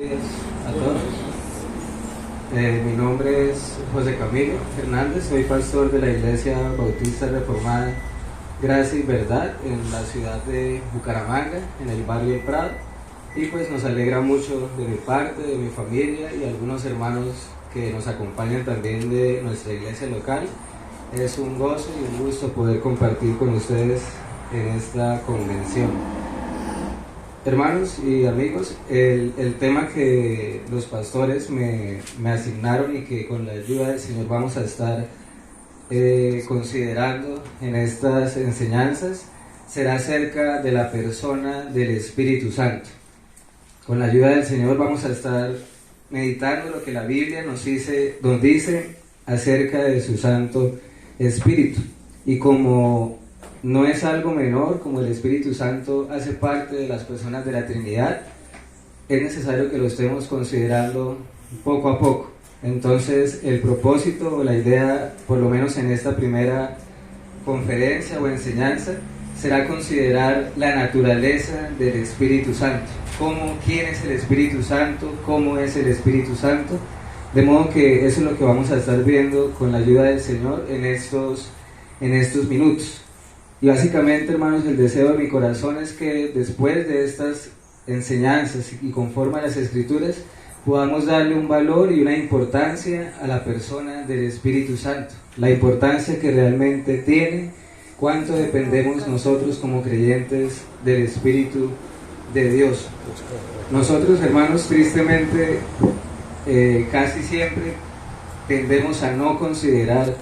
días a todos. Mi nombre es José Camilo Hernández, soy pastor de la Iglesia Bautista Reformada Gracia y Verdad en la ciudad de Bucaramanga, en el barrio El Prado, y pues nos alegra mucho de mi parte, de mi familia y algunos hermanos que nos acompañan también de nuestra iglesia local. Es un gozo y un gusto poder compartir con ustedes en esta convención. Hermanos y amigos, el tema que los pastores me asignaron y que con la ayuda del Señor vamos a estar considerando en estas enseñanzas será acerca de la persona del Espíritu Santo. Con la ayuda del Señor vamos a estar meditando lo que la Biblia nos dice acerca de su Santo Espíritu. Y como no es algo menor, como el Espíritu Santo hace parte de las personas de la Trinidad, es necesario que lo estemos considerando poco a poco. Entonces, el propósito o la idea, por lo menos en esta primera conferencia o enseñanza, será considerar la naturaleza del Espíritu Santo. ¿Quién es el Espíritu Santo? ¿Cómo es el Espíritu Santo? De modo que eso es lo que vamos a estar viendo con la ayuda del Señor en estos minutos. Y básicamente, hermanos, el deseo de mi corazón es que después de estas enseñanzas y conforme a las Escrituras, podamos darle un valor y una importancia a la persona del Espíritu Santo, la importancia que realmente tiene, cuánto dependemos nosotros como creyentes del Espíritu de Dios. Nosotros, hermanos, tristemente, casi siempre tendemos a no considerar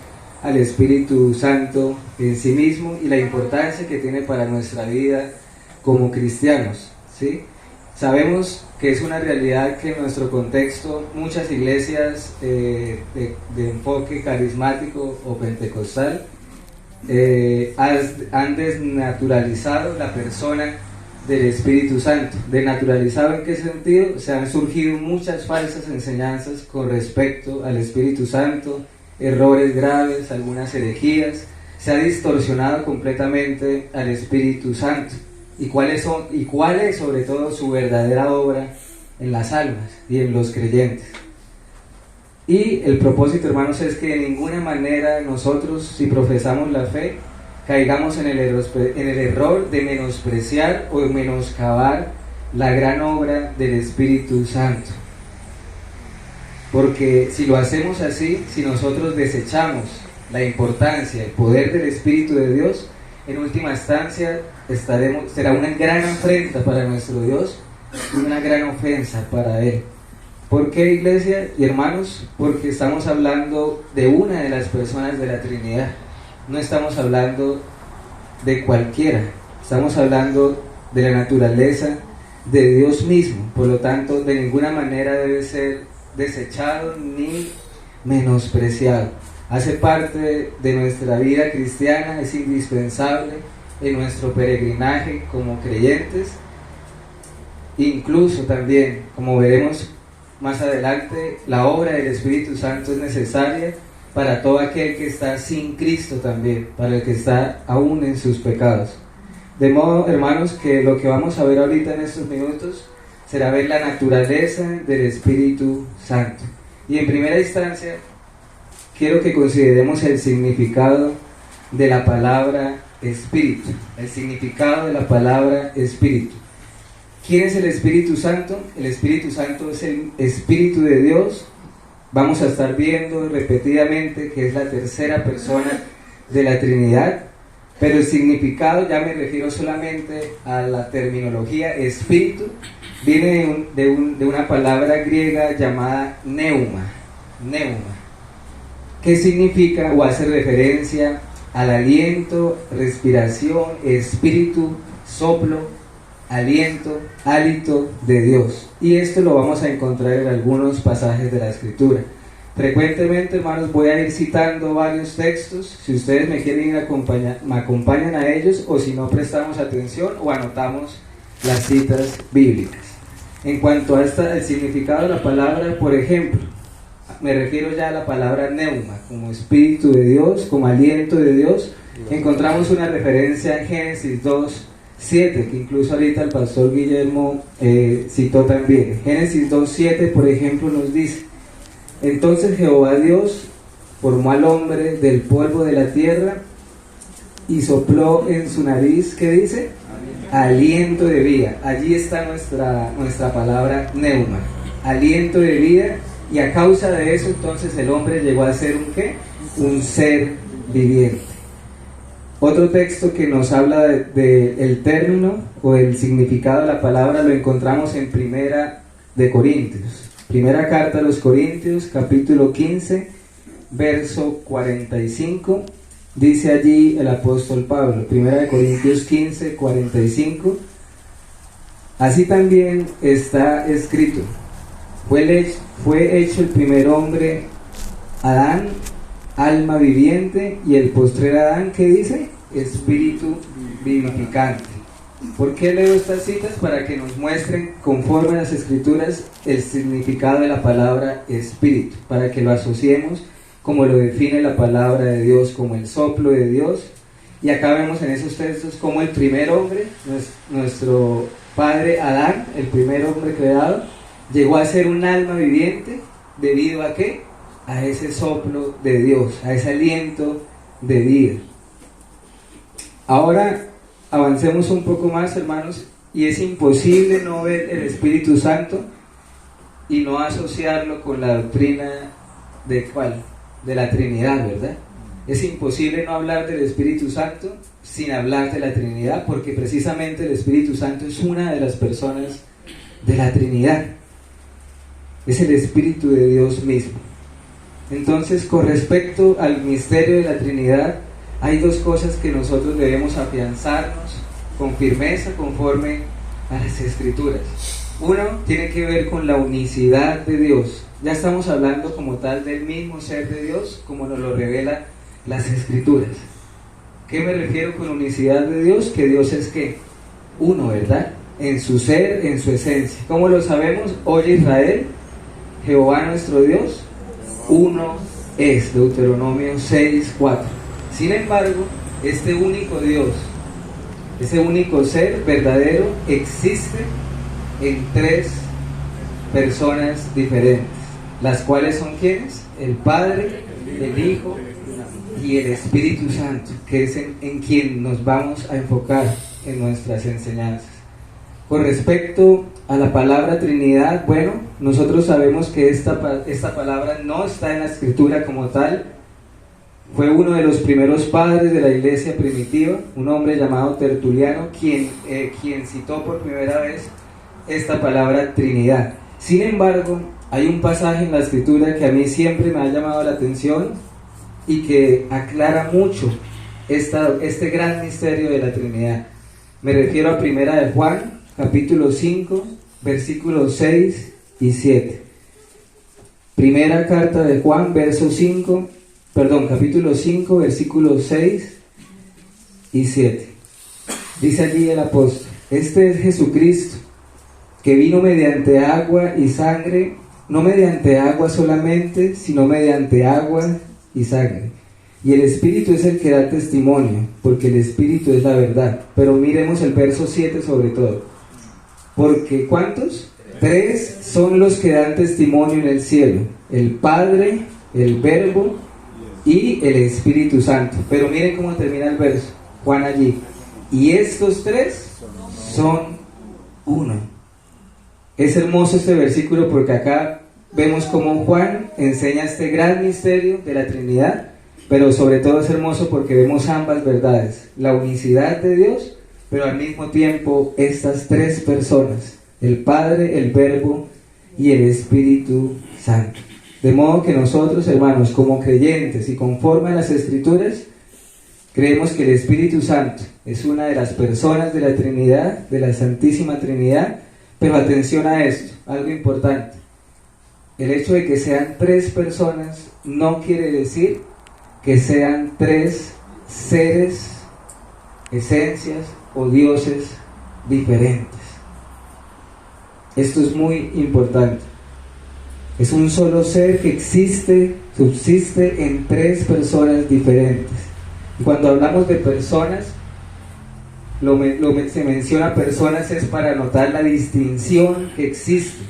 al Espíritu Santo en sí mismo y la importancia que tiene para nuestra vida como cristianos, ¿sí? Sabemos que es una realidad que en nuestro contexto muchas iglesias de enfoque carismático o pentecostal han desnaturalizado la persona del Espíritu Santo. ¿Desnaturalizado en qué sentido? Se han surgido muchas falsas enseñanzas con respecto al Espíritu Santo, errores graves, algunas herejías. Se ha distorsionado completamente al Espíritu Santo. ¿Y cuál es sobre todo su verdadera obra en las almas y en los creyentes? Y el propósito, hermanos, es que de ninguna manera nosotros, si profesamos la fe, caigamos en el error de menospreciar o menoscabar la gran obra del Espíritu Santo. Porque si lo hacemos así, si nosotros desechamos la importancia, el poder del Espíritu de Dios, en última instancia será una gran afrenta para nuestro Dios y una gran ofensa para Él. ¿Por qué, iglesia y hermanos? Porque estamos hablando de una de las personas de la Trinidad. No estamos hablando de cualquiera, estamos hablando de la naturaleza de Dios mismo. Por lo tanto, de ninguna manera debe ser desechado ni menospreciado. Hace parte de nuestra vida cristiana, es indispensable en nuestro peregrinaje como creyentes. Incluso también, como veremos más adelante, la obra del Espíritu Santo es necesaria para todo aquel que está sin Cristo también, para el que está aún en sus pecados. De modo, hermanos, que lo que vamos a ver ahorita en estos minutos será ver la naturaleza del Espíritu Santo. Y en primera instancia, quiero que consideremos el significado de la palabra Espíritu. El significado de la palabra Espíritu. ¿Quién es el Espíritu Santo? El Espíritu Santo es el Espíritu de Dios. Vamos a estar viendo repetidamente que es la tercera persona de la Trinidad, pero el significado, ya me refiero solamente a la terminología espíritu, viene de una palabra griega llamada neuma, que significa o hace referencia al aliento, respiración, espíritu, soplo, aliento, hálito de Dios. Y esto lo vamos a encontrar en algunos pasajes de la Escritura. Frecuentemente, hermanos, voy a ir citando varios textos. Si ustedes me quieren ir me acompañan a ellos, o si no, prestamos atención o anotamos las citas bíblicas. En cuanto a el significado de la palabra, por ejemplo, me refiero ya a la palabra neuma, como espíritu de Dios, como aliento de Dios. Encontramos una referencia en Génesis 2, 2:7, que incluso ahorita el pastor Guillermo citó también. Génesis 2:7, por ejemplo, nos dice: entonces Jehová Dios formó al hombre del polvo de la tierra y sopló en su nariz, ¿qué dice? Aliento de vida. Allí está nuestra palabra neuma, aliento de vida, y a causa de eso entonces el hombre llegó a ser ¿un qué? Un ser viviente. Otro texto que nos habla el término o el significado de la palabra lo encontramos en Primera de Corintios. Primera carta a los Corintios, capítulo 15, verso 45. Dice allí el apóstol Pablo, Primera de Corintios 15, 45. Así también está escrito: fue hecho el primer hombre, Adán, alma viviente, y el postrer Adán, ¿qué dice? Espíritu vivificante. ¿Por qué leo estas citas? Para que nos muestren, conforme a las Escrituras, el significado de la palabra espíritu, para que lo asociemos como lo define la palabra de Dios, como el soplo de Dios. Y acá vemos en esos textos como el primer hombre, nuestro padre Adán, el primer hombre creado, llegó a ser un alma viviente. ¿Debido a qué? A ese soplo de Dios, a ese aliento de vida. Ahora avancemos un poco más, hermanos, y es imposible no ver el Espíritu Santo y no asociarlo con la doctrina de ¿cuál? De la Trinidad, ¿verdad? Es imposible no hablar del Espíritu Santo sin hablar de la Trinidad, porque precisamente el Espíritu Santo es una de las personas de la Trinidad. Es el Espíritu de Dios mismo. Entonces, con respecto al misterio de la Trinidad, hay dos cosas que nosotros debemos afianzarnos con firmeza conforme a las Escrituras. Uno tiene que ver con la unicidad de Dios. Ya estamos hablando como tal del mismo ser de Dios, como nos lo revela las Escrituras. ¿Qué me refiero con unicidad de Dios? Que Dios es ¿qué? Uno, ¿verdad? En su ser, en su esencia. ¿Cómo lo sabemos? Oye Israel, Jehová nuestro Dios, uno es. Deuteronomio 6:4. Sin embargo, este único Dios, ese único ser verdadero, existe en tres personas diferentes, las cuales son ¿quiénes? El Padre, el Hijo y el Espíritu Santo, que es en quien nos vamos a enfocar en nuestras enseñanzas. Con respecto a la palabra Trinidad, bueno, nosotros sabemos que esta palabra no está en la Escritura como tal. Fue uno de los primeros padres de la iglesia primitiva, un hombre llamado Tertuliano, quien citó por primera vez esta palabra Trinidad. Sin embargo, hay un pasaje en la Escritura que a mí siempre me ha llamado la atención y que aclara mucho este gran misterio de la Trinidad. Me refiero a Primera de Juan, capítulo 5, versículos 6 y 7. Primera carta de Juan, capítulo 5, versículos 6 y 7. Dice allí el apóstol: este es Jesucristo, que vino mediante agua y sangre, no mediante agua solamente, sino mediante agua y sangre. Y el Espíritu es el que da testimonio, porque el Espíritu es la verdad. Pero miremos el verso 7 sobre todo. Porque ¿cuántos? Tres son los que dan testimonio en el cielo: el Padre, el Verbo y el Espíritu Santo. Pero miren cómo termina el verso, Juan allí: y estos tres son uno. Es hermoso este versículo porque acá vemos cómo Juan enseña este gran misterio de la Trinidad, pero sobre todo es hermoso porque vemos ambas verdades: la unicidad de Dios, pero al mismo tiempo estas tres personas: el Padre, el Verbo y el Espíritu Santo. De modo que nosotros, hermanos, como creyentes y conforme a las Escrituras, creemos que el Espíritu Santo es una de las personas de la Trinidad, de la Santísima Trinidad. Pero atención a esto, algo importante: el hecho de que sean tres personas no quiere decir que sean tres seres, esencias o dioses diferentes. Esto es muy importante. Es un solo ser que subsiste en tres personas diferentes. Y cuando hablamos de personas, se menciona personas es para notar la distinción que existe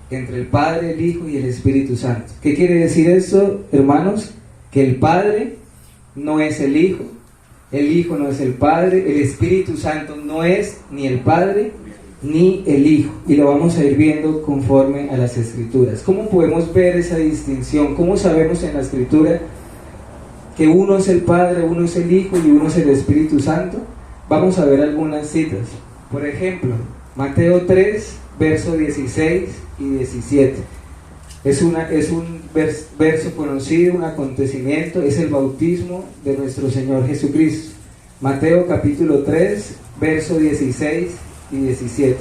entre el Padre, el Hijo y el Espíritu Santo. ¿Qué quiere decir eso, hermanos? Que el Padre no es el Hijo no es el Padre, el Espíritu Santo no es ni el Padre ni el Hijo, y lo vamos a ir viendo conforme a las Escrituras. ¿Cómo podemos ver esa distinción? ¿Cómo sabemos en la Escritura que uno es el Padre, uno es el Hijo y uno es el Espíritu Santo? Vamos a ver algunas citas. Por ejemplo, Mateo 3, verso 16 y 17. Es un verso conocido, un acontecimiento, es el bautismo de nuestro Señor Jesucristo. Mateo capítulo 3, verso 16 y 17.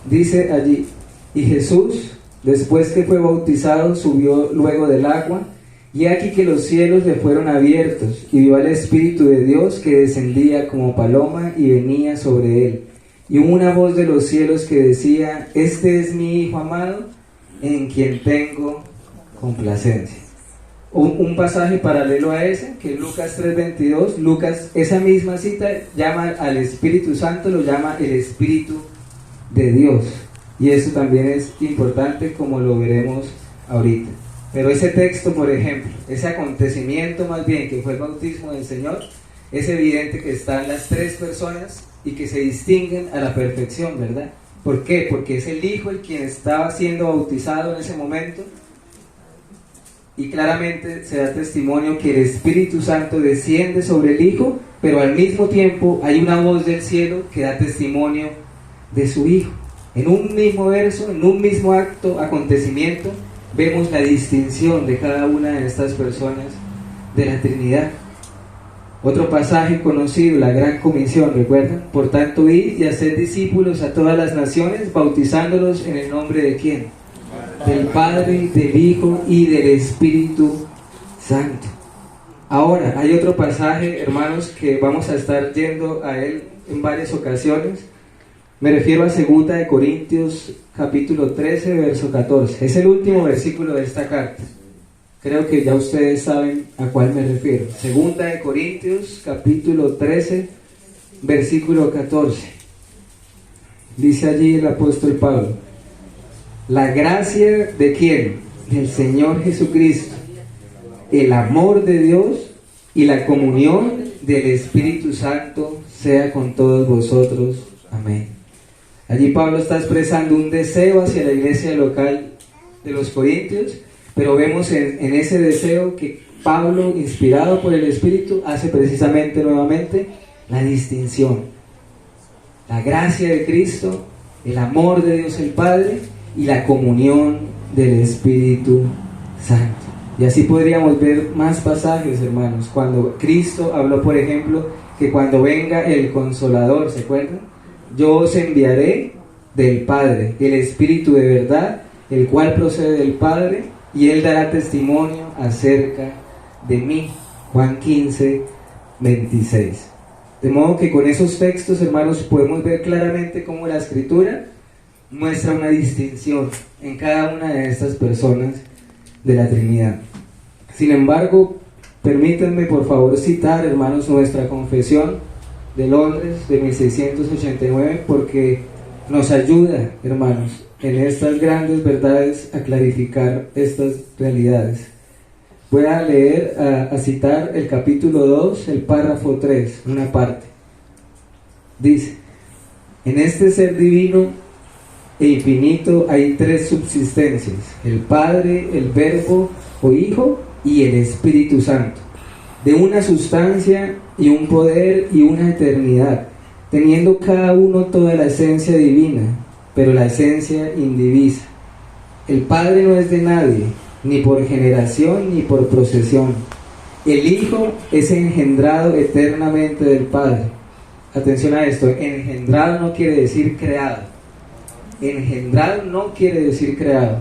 Dice allí: y Jesús, después que fue bautizado, subió luego del agua, y aquí que los cielos le fueron abiertos, y vio al Espíritu de Dios que descendía como paloma y venía sobre él. Y hubo una voz de los cielos que decía: este es mi Hijo amado, en quien tengo complacencia. Un pasaje paralelo a ese, que es Lucas 3:22. Lucas, esa misma cita, llama al Espíritu Santo, lo llama el Espíritu de Dios, y eso también es importante, como lo veremos ahorita. Pero ese texto, por ejemplo, ese acontecimiento más bien, que fue el bautismo del Señor, es evidente que están las tres personas y que se distinguen a la perfección, ¿verdad? ¿Por qué? Porque es el Hijo el quien estaba siendo bautizado en ese momento, y claramente se da testimonio que el Espíritu Santo desciende sobre el Hijo, pero al mismo tiempo hay una voz del cielo que da testimonio de su Hijo. En un mismo verso, en un mismo acontecimiento, vemos la distinción de cada una de estas personas de la Trinidad. Otro pasaje conocido, la Gran Comisión, ¿recuerdan? Por tanto, id y haced discípulos a todas las naciones, bautizándolos en el nombre de ¿quién? Del Padre, del Hijo y del Espíritu Santo. Ahora, hay otro pasaje, hermanos, que vamos a estar yendo a él en varias ocasiones. Me refiero a 2 de Corintios, capítulo 13, verso 14. Es el último versículo de esta carta. Creo que ya ustedes saben a cuál me refiero. 2 de Corintios, capítulo 13, versículo 14. Dice allí el apóstol Pablo: la gracia de ¿quién? Del Señor Jesucristo, el amor de Dios y la comunión del Espíritu Santo sea con todos vosotros. Amén. Allí Pablo está expresando un deseo hacia la iglesia local de los Corintios, pero vemos en ese deseo que Pablo, inspirado por el Espíritu, hace precisamente nuevamente la distinción. La gracia de Cristo, el amor de Dios el Padre y la comunión del Espíritu Santo. Y así podríamos ver más pasajes, hermanos. Cuando Cristo habló, por ejemplo, que cuando venga el Consolador, ¿se acuerdan? Yo os enviaré del Padre, el Espíritu de verdad, el cual procede del Padre, y Él dará testimonio acerca de mí. Juan 15, 26. De modo que con esos textos, hermanos, podemos ver claramente cómo la Escritura muestra una distinción en cada una de estas personas de la Trinidad. Sin embargo, permítanme por favor citar, hermanos, nuestra confesión de Londres de 1689, porque nos ayuda, hermanos, en estas grandes verdades a clarificar estas realidades. Voy a leer, a citar el capítulo 2, el párrafo 3, una parte. Dice: en este ser divino e infinito hay tres subsistencias: el Padre, el Verbo o Hijo y el Espíritu Santo, de una sustancia y un poder y una eternidad, teniendo cada uno toda la esencia divina, pero la esencia indivisa. El Padre no es de nadie, ni por generación ni por procesión. El Hijo es engendrado eternamente del Padre. Atención a esto: engendrado no quiere decir creado. Engendrado no quiere decir creado.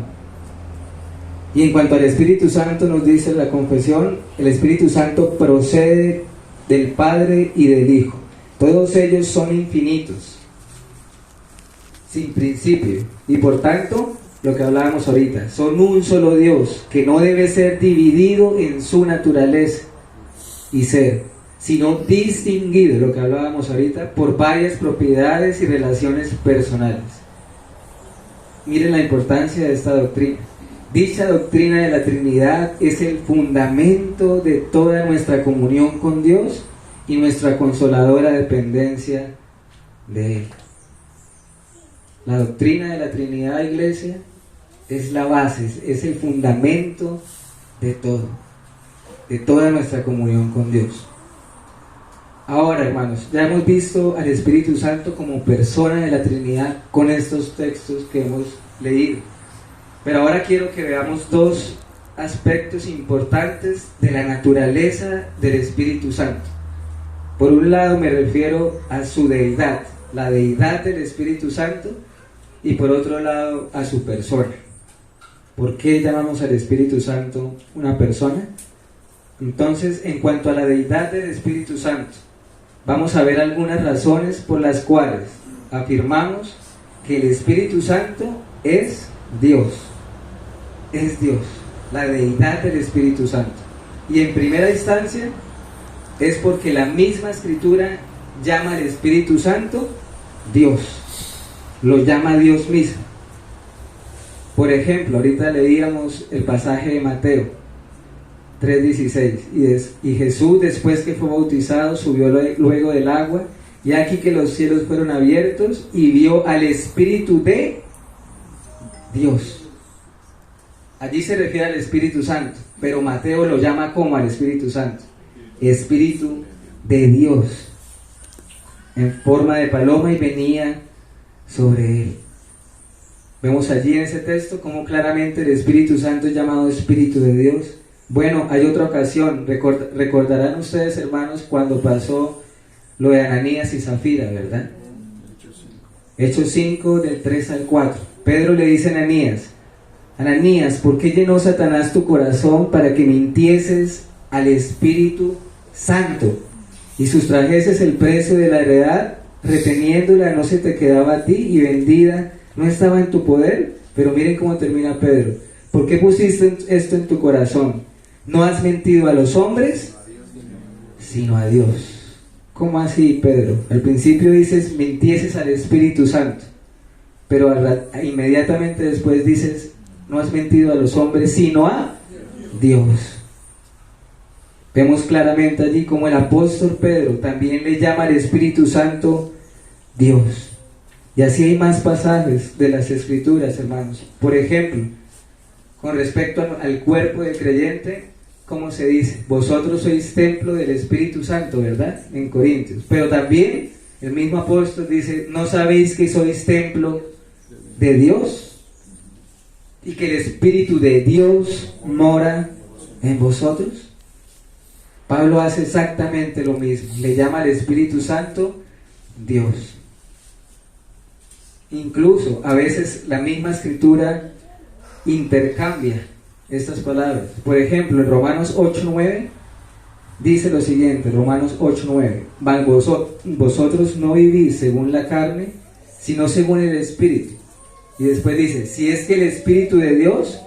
Y en cuanto al Espíritu Santo, nos dice la confesión: el Espíritu Santo procede del Padre y del Hijo. Todos ellos son infinitos, sin principio, y por tanto, lo que hablábamos ahorita, son un solo Dios, que no debe ser dividido en su naturaleza y ser. sino distinguido, lo que hablábamos ahorita, por varias propiedades y relaciones personales. Miren la importancia de esta doctrina. Dicha doctrina de la Trinidad es el fundamento de toda nuestra comunión con Dios y nuestra consoladora dependencia de Él. La doctrina de la Trinidad, iglesia, es la base, es el fundamento de todo, de toda nuestra comunión con Dios. Ahora, hermanos, ya hemos visto al Espíritu Santo como persona de la Trinidad con estos textos que hemos leído. Pero ahora quiero que veamos dos aspectos importantes de la naturaleza del Espíritu Santo. Por un lado me refiero a su deidad, la deidad del Espíritu Santo, y por otro lado a su persona. ¿Por qué llamamos al Espíritu Santo una persona? Entonces, en cuanto a la deidad del Espíritu Santo, vamos a ver algunas razones por las cuales afirmamos que el Espíritu Santo es Dios. Es Dios, la deidad del Espíritu Santo. Y en primera instancia es porque la misma Escritura llama al Espíritu Santo Dios, lo llama Dios mismo. Por ejemplo, ahorita leíamos el pasaje de Mateo 3:16, y Jesús, después que fue bautizado, subió luego del agua, y aquí que los cielos fueron abiertos y vio al Espíritu de Dios. Allí se refiere al Espíritu Santo, pero Mateo lo llama como al Espíritu Santo, Espíritu de Dios, en forma de paloma, y venía sobre él. Vemos allí en ese texto cómo claramente el Espíritu Santo es llamado Espíritu de Dios. Bueno, hay otra ocasión, recordarán ustedes, hermanos, cuando pasó lo de Ananías y Zafira, ¿verdad? Hechos 5, del 3 al 4. Pedro le dice a Ananías: Ananías, ¿por qué llenó Satanás tu corazón para que mintieses al Espíritu Santo y sustrajeses el precio de la heredad, reteniéndola no se te quedaba a ti, y vendida no estaba en tu poder? Pero miren cómo termina Pedro: ¿por qué pusiste esto en tu corazón? No has mentido a los hombres, sino a Dios. ¿Cómo así, Pedro? Al principio dices mintieses al Espíritu Santo, pero inmediatamente después dices no has mentido a los hombres, sino a Dios. Vemos claramente allí como el apóstol Pedro también le llama al Espíritu Santo Dios. Y así hay más pasajes de las Escrituras, hermanos. Por ejemplo, con respecto al cuerpo del creyente, ¿cómo se dice? Vosotros sois templo del Espíritu Santo, ¿verdad? En Corintios. Pero también el mismo apóstol dice: ¿no sabéis que sois templo de Dios? Y que el Espíritu de Dios mora en vosotros. Pablo hace exactamente lo mismo, le llama al Espíritu Santo Dios. Incluso a veces la misma Escritura intercambia estas palabras. Por ejemplo, en Romanos 8:9 dice lo siguiente, Romanos 8:9: mas vosotros no vivís según la carne, sino según el Espíritu. Y después dice: si es que el Espíritu de Dios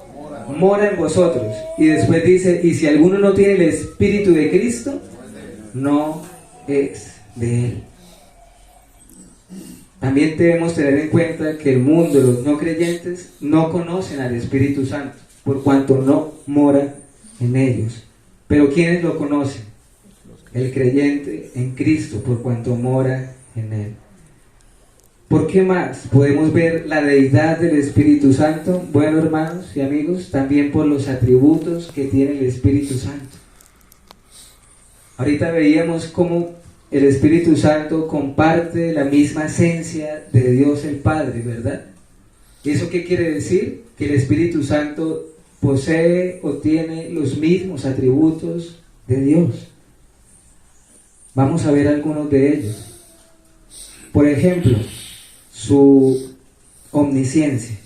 mora en vosotros. Y después dice: y si alguno no tiene el Espíritu de Cristo, no es de Él. También debemos tener en cuenta que el mundo, los no creyentes, no conocen al Espíritu Santo, por cuanto no mora en ellos. Pero ¿quiénes lo conocen? El creyente en Cristo, por cuanto mora en Él. ¿Por qué más podemos ver la deidad del Espíritu Santo? Bueno, hermanos y amigos, también por los atributos que tiene el Espíritu Santo. Ahorita veíamos cómo el Espíritu Santo comparte la misma esencia de Dios el Padre, ¿verdad? ¿Y eso qué quiere decir? Que el Espíritu Santo posee o tiene los mismos atributos de Dios. Vamos a ver algunos de ellos. Por ejemplo, su omnisciencia.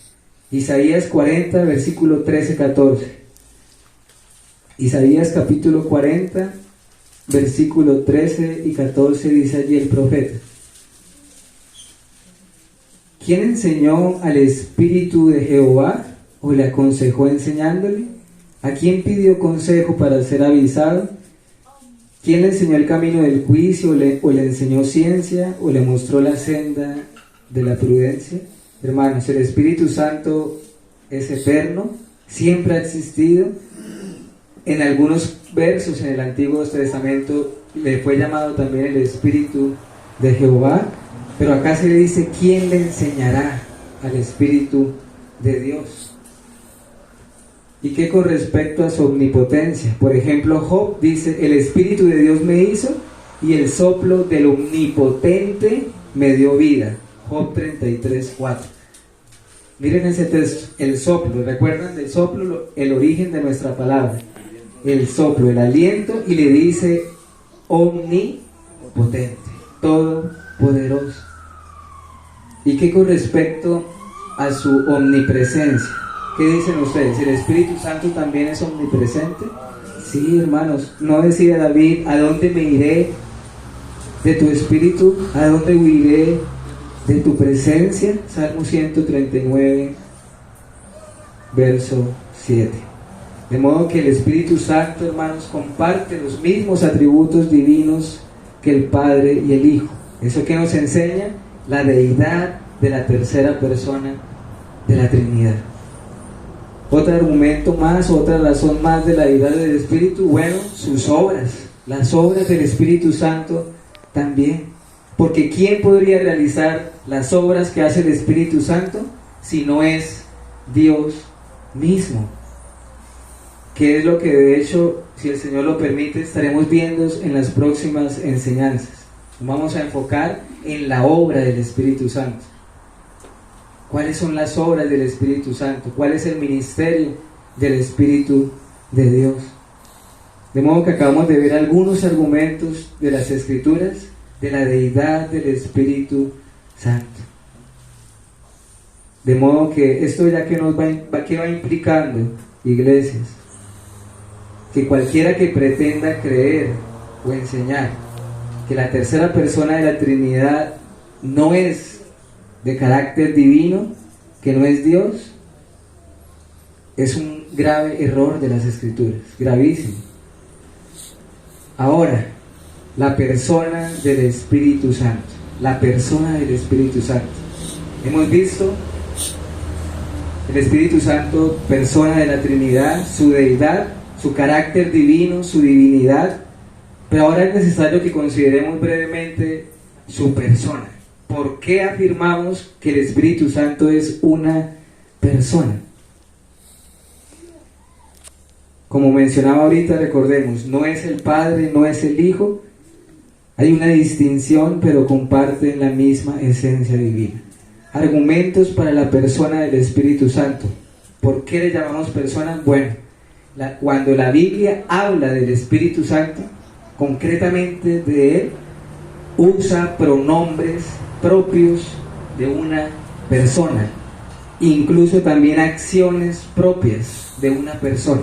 Isaías 40, versículo 13-14. Isaías capítulo 40, versículo 13 y 14, dice allí el profeta: ¿quién enseñó al Espíritu de Jehová o le aconsejó enseñándole? ¿A quién pidió consejo para ser avisado? ¿Quién le enseñó el camino del juicio, o le enseñó ciencia, o le mostró la senda de la prudencia? Hermanos, el Espíritu Santo es eterno, siempre ha existido. En algunos versos en el Antiguo Testamento le fue llamado también el Espíritu de Jehová, pero acá se le dice: ¿quién le enseñará al Espíritu de Dios? ¿Y qué con respecto a su omnipotencia? Por ejemplo, Job dice: el Espíritu de Dios me hizo y el soplo del Omnipotente me dio vida. Job 33:4. Miren ese texto, el soplo. ¿Recuerdan del soplo? El origen de nuestra palabra. El soplo, el aliento, y le dice omnipotente, todopoderoso. ¿Y qué con respecto a su omnipresencia? ¿Qué dicen ustedes? ¿El Espíritu Santo también es omnipresente? Sí, hermanos. ¿No decía David: ¿a dónde me iré de tu Espíritu? ¿A dónde huiré de tu presencia? Salmo 139, verso 7. De modo que el Espíritu Santo, hermanos, comparte los mismos atributos divinos que el Padre y el Hijo. ¿Eso qué nos enseña? La deidad de la tercera persona de la Trinidad. Otro argumento más, otra razón más de la deidad del Espíritu, bueno, sus obras, las obras del Espíritu Santo también. Porque ¿quién podría realizar las obras que hace el Espíritu Santo si no es Dios mismo? Que es lo que de hecho, si el Señor lo permite, estaremos viendo en las próximas enseñanzas. Vamos a enfocar en la obra del Espíritu Santo. ¿Cuáles son las obras del Espíritu Santo? ¿Cuál es el ministerio del Espíritu de Dios? De modo que acabamos de ver algunos argumentos de las Escrituras de la deidad del Espíritu Santo. De modo que esto ya que ¿qué va implicando, iglesias? Que cualquiera que pretenda creer o enseñar que la tercera persona de la Trinidad no es de carácter divino, que no es Dios, es un grave error de las Escrituras, gravísimo. Ahora, la persona del Espíritu Santo, la persona del Espíritu Santo. Hemos visto el Espíritu Santo, persona de la Trinidad, su deidad, su carácter divino, su divinidad, pero ahora es necesario que consideremos brevemente su persona. ¿Por qué afirmamos que el Espíritu Santo es una persona? Como mencionaba ahorita, recordemos, no es el Padre, no es el Hijo. Hay una distinción, pero comparten la misma esencia divina. Argumentos para la persona del Espíritu Santo. ¿Por qué le llamamos persona? Bueno, cuando la Biblia habla del Espíritu Santo, concretamente de él, usa pronombres propios de una persona, incluso también acciones propias de una persona.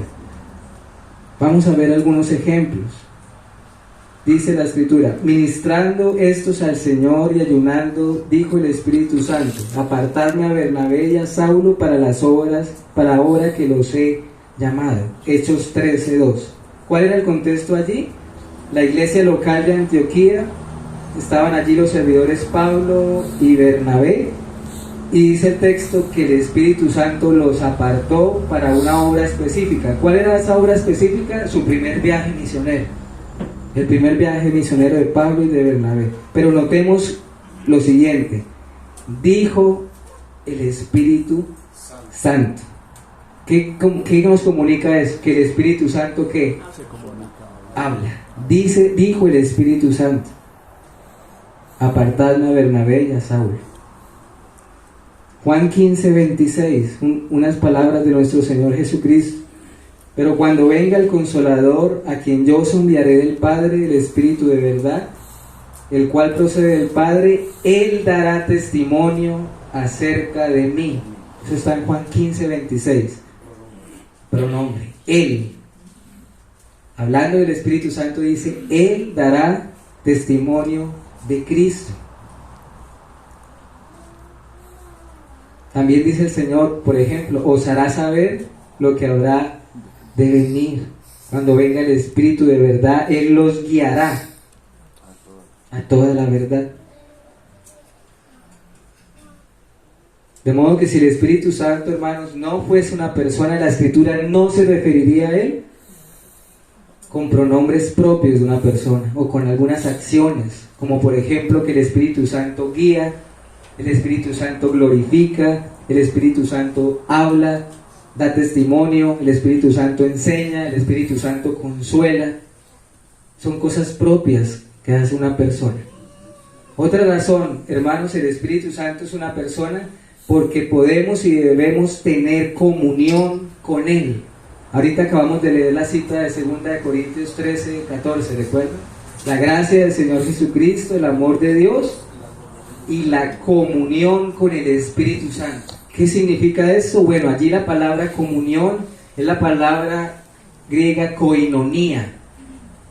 Vamos a ver algunos ejemplos. Dice la Escritura: ministrando estos al Señor y ayunando, dijo el Espíritu Santo: apartadme a Bernabé y a Saulo para las obras, para ahora que los he llamado. Hechos 13:2. ¿Cuál era el contexto allí? La iglesia local de Antioquía, estaban allí los servidores Pablo y Bernabé, y dice el texto que el Espíritu Santo los apartó para una obra específica. ¿Cuál era esa obra específica? Su primer viaje misionero. El primer viaje misionero de Pablo y de Bernabé. Pero notemos lo siguiente: dijo el Espíritu Santo. ¿Qué nos comunica eso? Que el Espíritu Santo, ¿qué? Habla. Dijo el Espíritu Santo: apartadme a Bernabé y a Saulo. Juan 15:26, unas palabras de nuestro Señor Jesucristo: pero cuando venga el Consolador, a quien yo os enviaré del Padre, el Espíritu de verdad, el cual procede del Padre, Él dará testimonio acerca de mí. Eso está en Juan 15:26. Pronombre, Él. Hablando del Espíritu Santo dice: Él dará testimonio de Cristo. También dice el Señor, por ejemplo, os hará saber lo que habrá de venir. Cuando venga el Espíritu de verdad, Él los guiará a toda la verdad. De modo que si el Espíritu Santo, hermanos, no fuese una persona, la Escritura no se referiría a Él con pronombres propios de una persona o con algunas acciones, como por ejemplo que el Espíritu Santo guía, el Espíritu Santo glorifica, el Espíritu Santo habla, da testimonio, el Espíritu Santo enseña, el Espíritu Santo consuela. Son cosas propias que hace una persona. Otra razón, hermanos, el Espíritu Santo es una persona porque podemos y debemos tener comunión con Él. Ahorita acabamos de leer la cita de 2 Corintios 13, 14, ¿recuerdan? La gracia del Señor Jesucristo, el amor de Dios y la comunión con el Espíritu Santo. ¿Qué significa eso? Bueno, allí la palabra comunión es la palabra griega koinonía.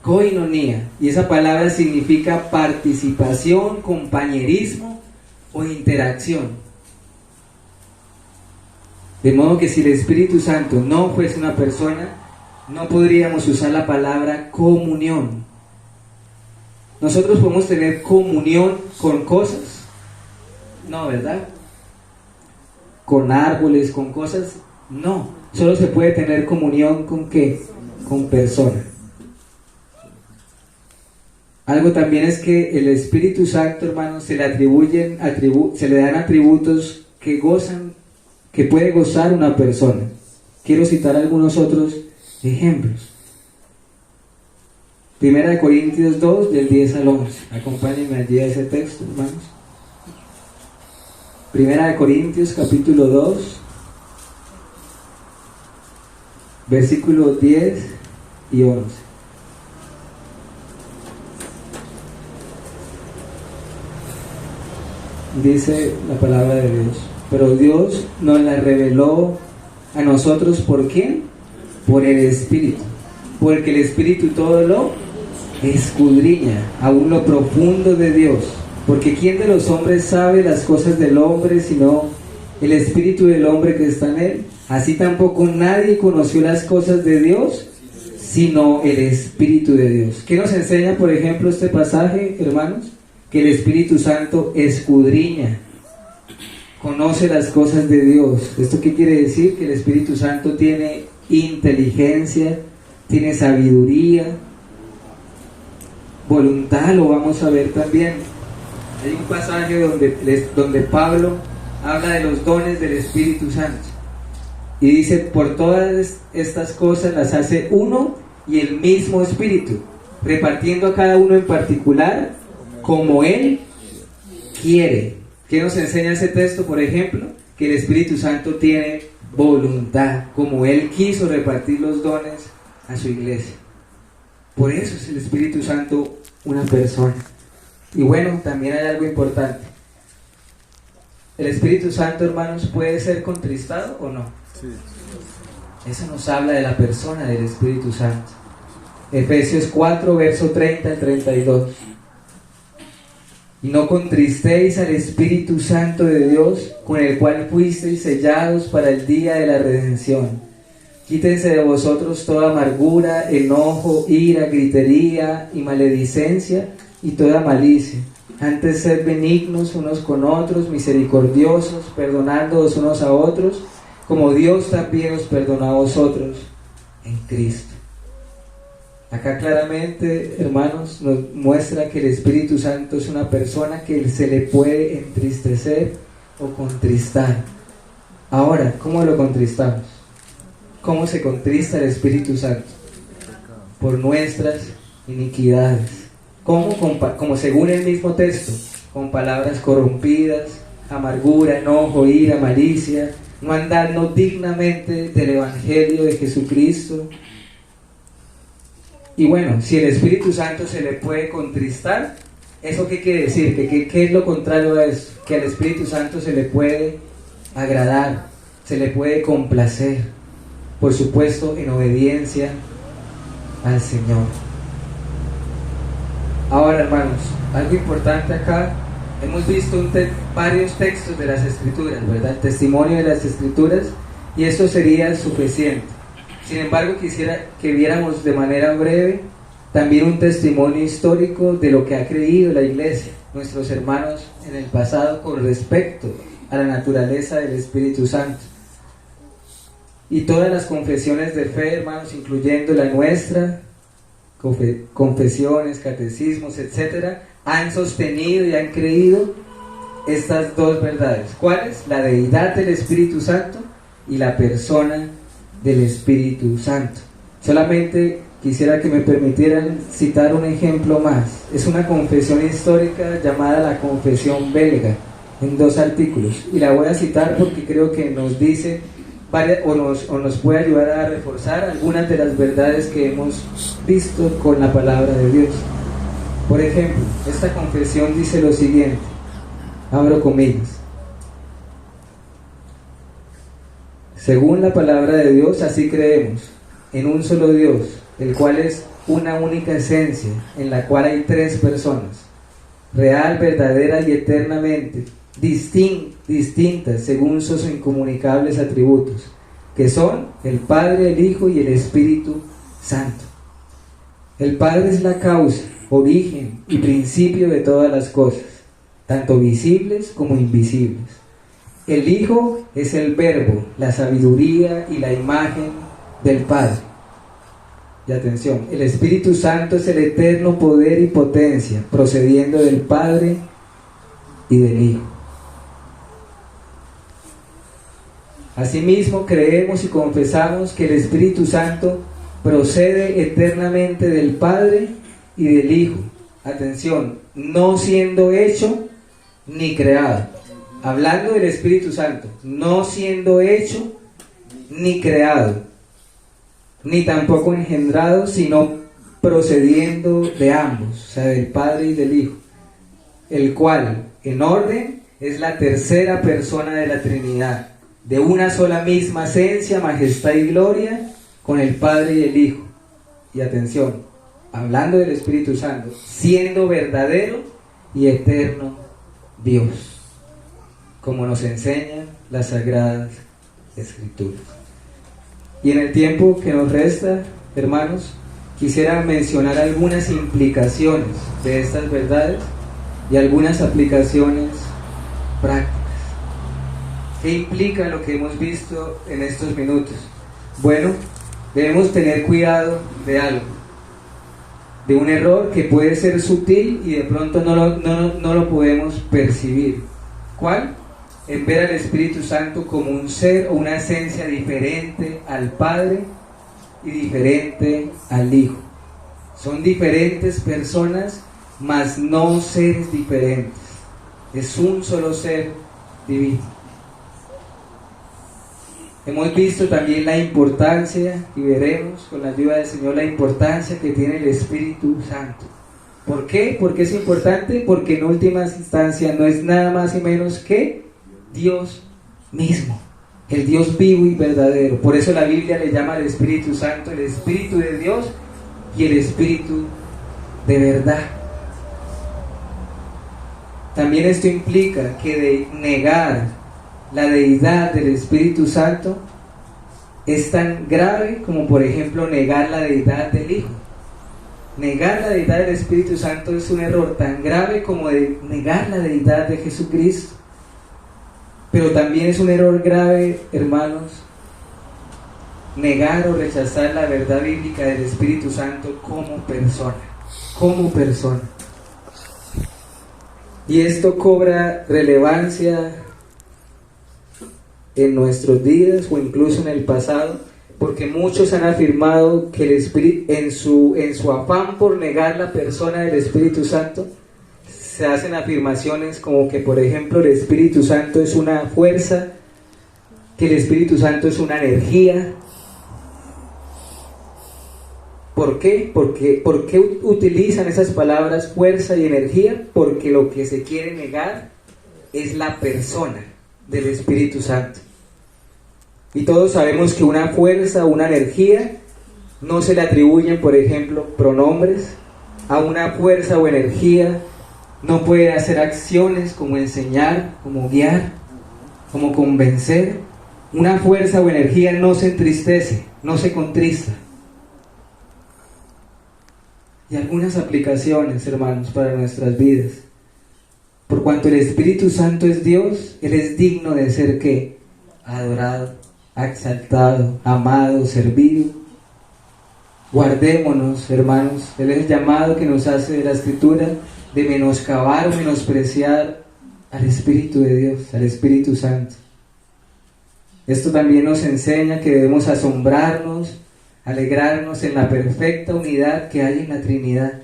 Koinonía. Y esa palabra significa participación, compañerismo o interacción. De modo que si el Espíritu Santo no fuese una persona, no podríamos usar la palabra comunión. ¿Nosotros podemos tener comunión con cosas? No, ¿verdad? ¿Con árboles, con cosas? No. Solo se puede tener comunión ¿con qué? Con personas. Algo también es que el Espíritu Santo, hermanos, se le dan atributos que puede gozar una persona. Quiero citar algunos otros ejemplos. 1 Corintios 2, del 10 al 11. Acompáñenme allí a ese texto, hermanos. 1 Corintios, capítulo 2, versículos 10 y 11. Dice la palabra de Dios: pero Dios nos la reveló a nosotros, ¿por quién? Por el Espíritu. Porque el Espíritu todo lo escudriña, aún lo profundo de Dios. Porque ¿quién de los hombres sabe las cosas del hombre, sino el Espíritu del hombre que está en él? Así tampoco nadie conoció las cosas de Dios, sino el Espíritu de Dios. ¿Qué nos enseña, por ejemplo, este pasaje, hermanos? Que el Espíritu Santo escudriña, conoce las cosas de Dios. ¿Esto qué quiere decir? Que el Espíritu Santo tiene inteligencia, tiene sabiduría, voluntad, lo vamos a ver también. Hay un pasaje donde Pablo habla de los dones del Espíritu Santo y dice: por todas estas cosas las hace uno y el mismo Espíritu, repartiendo a cada uno en particular como Él quiere. ¿Qué nos enseña ese texto, por ejemplo? Que el Espíritu Santo tiene voluntad, como Él quiso repartir los dones a su iglesia. Por eso es el Espíritu Santo una persona. Y bueno, también hay algo importante. ¿El Espíritu Santo, hermanos, puede ser contristado o no? Sí. Eso nos habla de la persona del Espíritu Santo. Efesios 4, verso 30 al 32. Y no contristéis al Espíritu Santo de Dios, con el cual fuisteis sellados para el día de la redención. Quítense de vosotros toda amargura, enojo, ira, gritería y maledicencia y toda malicia. Antes sed benignos unos con otros, misericordiosos, perdonándoos unos a otros, como Dios también os perdonó a vosotros en Cristo. Acá claramente, hermanos, nos muestra que el Espíritu Santo es una persona que se le puede entristecer o contristar. Ahora, ¿cómo lo contristamos? ¿Cómo se contrista el Espíritu Santo? Por nuestras iniquidades. ¿Cómo? Como según el mismo texto, con palabras corrompidas, amargura, enojo, ira, malicia, no andando dignamente del Evangelio de Jesucristo. Y bueno, si el Espíritu Santo se le puede contristar, ¿eso qué quiere decir? ¿Qué es lo contrario a eso? Que al Espíritu Santo se le puede agradar, se le puede complacer, por supuesto en obediencia al Señor. Ahora, hermanos, algo importante acá, hemos visto varios textos de las Escrituras, ¿verdad? El testimonio de las Escrituras, y eso sería suficiente. Sin embargo, quisiera que viéramos de manera breve también un testimonio histórico de lo que ha creído la Iglesia, nuestros hermanos en el pasado, con respecto a la naturaleza del Espíritu Santo. Y todas las confesiones de fe, hermanos, incluyendo la nuestra, confesiones, catecismos, etcétera, han sostenido y han creído estas dos verdades. ¿Cuáles? La deidad del Espíritu Santo y la persona del Espíritu Santo. Solamente quisiera que me permitieran citar un ejemplo más. Es una confesión histórica llamada la Confesión Belga, en 2 artículos, y la voy a citar porque creo que nos dice o nos puede ayudar a reforzar algunas de las verdades que hemos visto con la palabra de Dios. Por ejemplo, esta confesión dice lo siguiente, abro comillas: según la palabra de Dios, así creemos, en un solo Dios, el cual es una única esencia, en la cual hay 3 personas, real, verdadera y eternamente distintas según sus incomunicables atributos, que son el Padre, el Hijo y el Espíritu Santo. El Padre es la causa, origen y principio de todas las cosas, tanto visibles como invisibles. El Hijo es el Verbo, la sabiduría y la imagen del Padre. Y atención, el Espíritu Santo es el eterno poder y potencia procediendo del Padre y del Hijo. Asimismo, creemos y confesamos que el Espíritu Santo procede eternamente del Padre y del Hijo. Atención, no siendo hecho ni creado. Hablando del Espíritu Santo, no siendo hecho ni creado, ni tampoco engendrado, sino procediendo de ambos, o sea, del Padre y del Hijo, el cual, en orden, es la tercera persona de la Trinidad, de una sola misma esencia, majestad y gloria, con el Padre y el Hijo. Y atención, hablando del Espíritu Santo, siendo verdadero y eterno Dios, como nos enseñan las Sagradas Escrituras. Y en el tiempo que nos resta, hermanos, quisiera mencionar algunas implicaciones de estas verdades y algunas aplicaciones prácticas. ¿Qué implica lo que hemos visto en estos minutos? Bueno, debemos tener cuidado de algo, de un error que puede ser sutil y de pronto no lo podemos percibir. ¿Cuál? En ver al Espíritu Santo como un ser o una esencia diferente al Padre y diferente al Hijo. Son diferentes personas, mas no seres diferentes. Es un solo ser divino. Hemos visto también la importancia, y veremos con la ayuda del Señor la importancia que tiene el Espíritu Santo. ¿Por qué? ¿Por qué es importante? Porque en última instancia no es nada más y menos que Dios mismo, el Dios vivo y verdadero. Por eso la Biblia le llama al Espíritu Santo el Espíritu de Dios y el Espíritu de verdad. También esto implica que de negar la deidad del Espíritu Santo es tan grave como, por ejemplo, negar la deidad del Hijo. Negar la deidad del Espíritu Santo es un error tan grave como de negar la deidad de Jesucristo. Pero también es un error grave, hermanos, negar o rechazar la verdad bíblica del Espíritu Santo como persona. Como persona. Y esto cobra relevancia en nuestros días o incluso en el pasado, porque muchos han afirmado que el Espíritu, en su afán por negar la persona del Espíritu Santo, se hacen afirmaciones como que, por ejemplo, el Espíritu Santo es una fuerza, que el Espíritu Santo es una energía. ¿Por qué? ¿Por qué utilizan esas palabras fuerza y energía? Porque lo que se quiere negar es la persona del Espíritu Santo. Y todos sabemos que una fuerza, una energía, no se le atribuyen, por ejemplo, pronombres. A una fuerza o energía no puede hacer acciones como enseñar, como guiar, como convencer. Una fuerza o energía no se entristece, no se contrista. Y algunas aplicaciones, hermanos, para nuestras vidas. Por cuanto el Espíritu Santo es Dios, Él es digno de ser ¿qué? Adorado, exaltado, amado, servido. Guardémonos, hermanos, Él es el llamado que nos hace de la Escritura de menoscabar o menospreciar al Espíritu de Dios, al Espíritu Santo. Esto también nos enseña que debemos asombrarnos, alegrarnos en la perfecta unidad que hay en la Trinidad.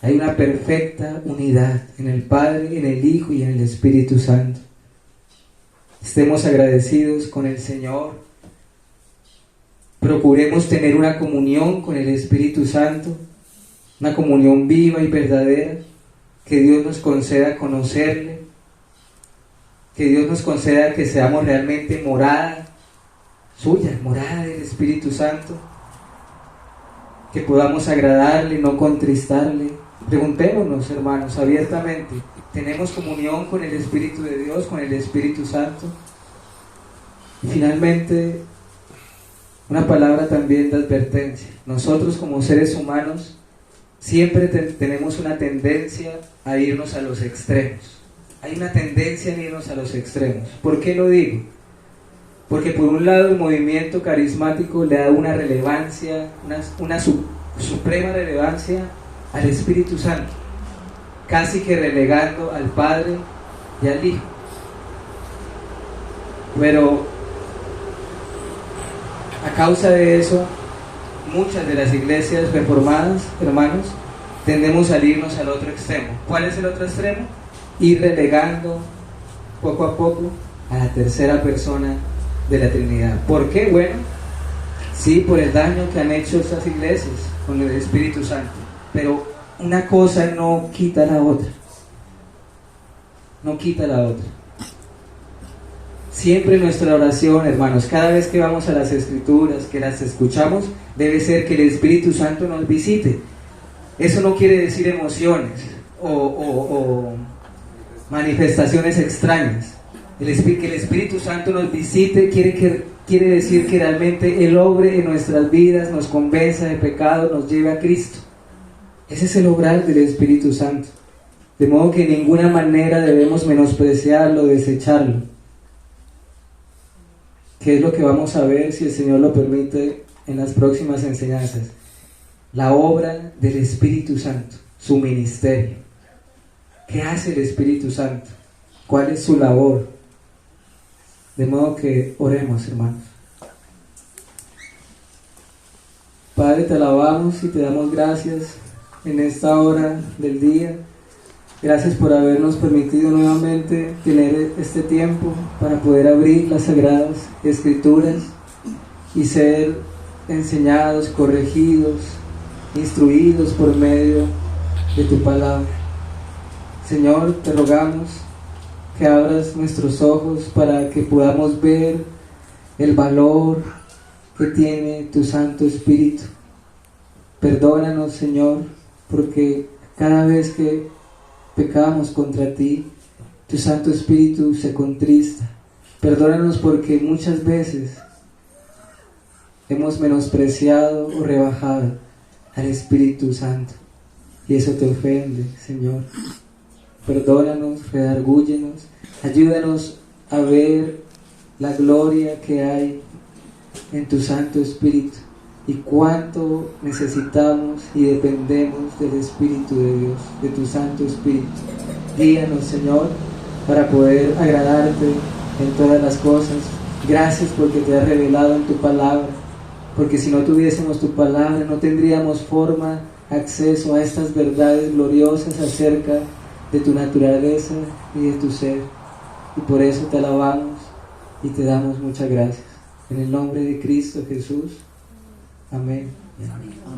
Hay una perfecta unidad en el Padre, en el Hijo y en el Espíritu Santo. Estemos agradecidos con el Señor. Procuremos tener una comunión con el Espíritu Santo, una comunión viva y verdadera. Que Dios nos conceda conocerle, que Dios nos conceda que seamos realmente morada suya, morada del Espíritu Santo, que podamos agradarle, no contristarle. Preguntémonos, hermanos, abiertamente, ¿tenemos comunión con el Espíritu de Dios, con el Espíritu Santo? Y finalmente, una palabra también de advertencia. Nosotros como seres humanos siempre tenemos una tendencia a irnos a los extremos. Hay una tendencia a irnos a los extremos. ¿Por qué lo digo? Porque por un lado el movimiento carismático le da una relevancia, una suprema relevancia al Espíritu Santo, casi que relegando al Padre y al Hijo. Pero a causa de eso, muchas de las iglesias reformadas, hermanos, tendemos a irnos al otro extremo. ¿Cuál es el otro extremo? Ir relegando poco a poco a la tercera persona de la Trinidad. ¿Por qué? Bueno, sí, por el daño que han hecho estas iglesias con el Espíritu Santo. Pero una cosa no quita la otra. No quita la otra. Siempre nuestra oración, hermanos, cada vez que vamos a las Escrituras, que las escuchamos, debe ser que el Espíritu Santo nos visite. Eso no quiere decir emociones o manifestaciones extrañas. Que el Espíritu Santo nos visite quiere decir que realmente Él obre en nuestras vidas, nos convenza de pecado, nos lleve a Cristo. Ese es el obrar del Espíritu Santo. De modo que de ninguna manera debemos menospreciarlo, desecharlo. ¿Qué es lo que vamos a ver, si el Señor lo permite, en las próximas enseñanzas? La obra del Espíritu Santo, su ministerio. ¿Qué hace el Espíritu Santo? ¿Cuál es su labor? De modo que oremos, hermanos. Padre, te alabamos y te damos gracias en esta hora del día. Gracias por habernos permitido nuevamente tener este tiempo para poder abrir las Sagradas Escrituras y ser enseñados, corregidos, instruidos por medio de tu palabra. Señor, te rogamos que abras nuestros ojos para que podamos ver el valor que tiene tu Santo Espíritu. Perdónanos, Señor, porque cada vez que pecamos contra ti, tu Santo Espíritu se contrista. Perdónanos porque muchas veces hemos menospreciado o rebajado al Espíritu Santo y eso te ofende, Señor. Perdónanos, redargúyenos, ayúdanos a ver la gloria que hay en tu Santo Espíritu y cuánto necesitamos y dependemos del Espíritu de Dios, de tu Santo Espíritu. Guíanos, Señor, para poder agradarte en todas las cosas. Gracias porque te has revelado en tu palabra, porque si no tuviésemos tu palabra no tendríamos forma, acceso a estas verdades gloriosas acerca de tu naturaleza y de tu ser. Y por eso te alabamos y te damos muchas gracias. En el nombre de Cristo Jesús. Amén.